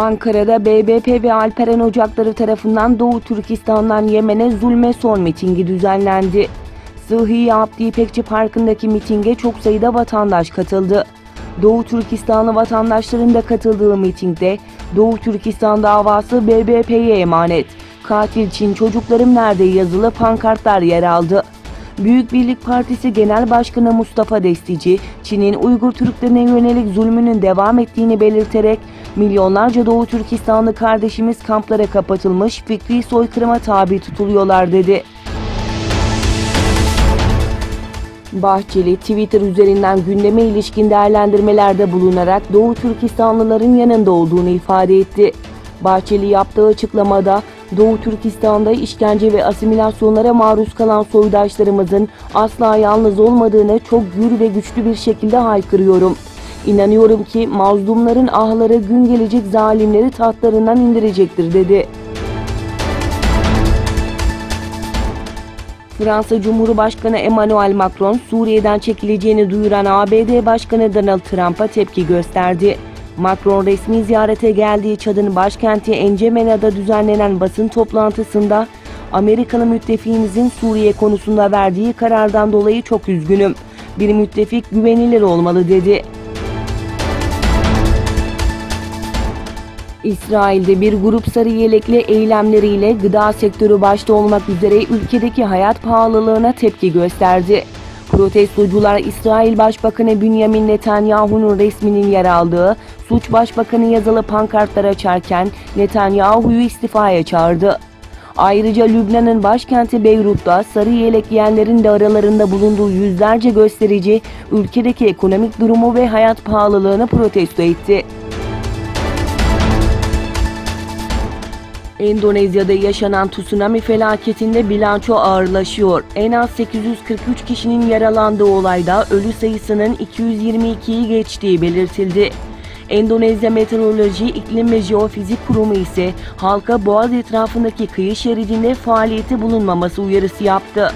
Ankara'da BBP ve Alperen Ocakları tarafından Doğu Türkistan'dan Yemen'e zulme son mitingi düzenlendi. Sıhhi Abdi İpekçi Parkı'ndaki mitinge çok sayıda vatandaş katıldı. Doğu Türkistanlı vatandaşların da katıldığı mitingde Doğu Türkistan davası BBP'ye emanet, katil Çin çocuklarım nerede yazılı pankartlar yer aldı. Büyük Birlik Partisi Genel Başkanı Mustafa Destici, Çin'in Uygur Türklerine yönelik zulmünün devam ettiğini belirterek milyonlarca Doğu Türkistanlı kardeşimiz kamplara kapatılmış, fikri soykırıma tabi tutuluyorlar dedi. Bahçeli, Twitter üzerinden gündeme ilişkin değerlendirmelerde bulunarak Doğu Türkistanlıların yanında olduğunu ifade etti. Bahçeli yaptığı açıklamada, Doğu Türkistan'da işkence ve asimilasyonlara maruz kalan soydaşlarımızın asla yalnız olmadığını çok gür ve güçlü bir şekilde haykırıyorum. İnanıyorum ki mazlumların ahları gün gelecek zalimleri tahtlarından indirecektir dedi. Fransa Cumhurbaşkanı Emmanuel Macron, Suriye'den çekileceğini duyuran ABD Başkanı Donald Trump'a tepki gösterdi. Macron resmi ziyarete geldiği Çad'ın başkenti Encemena'da düzenlenen basın toplantısında Amerikalı müttefiğimizin Suriye konusunda verdiği karardan dolayı çok üzgünüm. Bir müttefik güvenilir olmalı dedi. İsrail'de bir grup sarı yelekli eylemleriyle gıda sektörü başta olmak üzere ülkedeki hayat pahalılığına tepki gösterdi. Protestocular İsrail Başbakanı Benjamin Netanyahu'nun resminin yer aldığı Suç Başbakanı yazılı pankartlar açarken Netanyahu'yu istifaya çağırdı. Ayrıca Lübnan'ın başkenti Beyrut'ta sarı yelek giyenlerin de aralarında bulunduğu yüzlerce gösterici ülkedeki ekonomik durumu ve hayat pahalılığını protesto etti. Endonezya'da yaşanan tsunami felaketinde bilanço ağırlaşıyor. En az 843 kişinin yaralandığı olayda ölü sayısının 222'yi geçtiği belirtildi. Endonezya Meteoroloji, İklim ve Jeofizik Kurumu ise halka boğaz etrafındaki kıyı şeridinde faaliyeti bulunmaması uyarısı yaptı.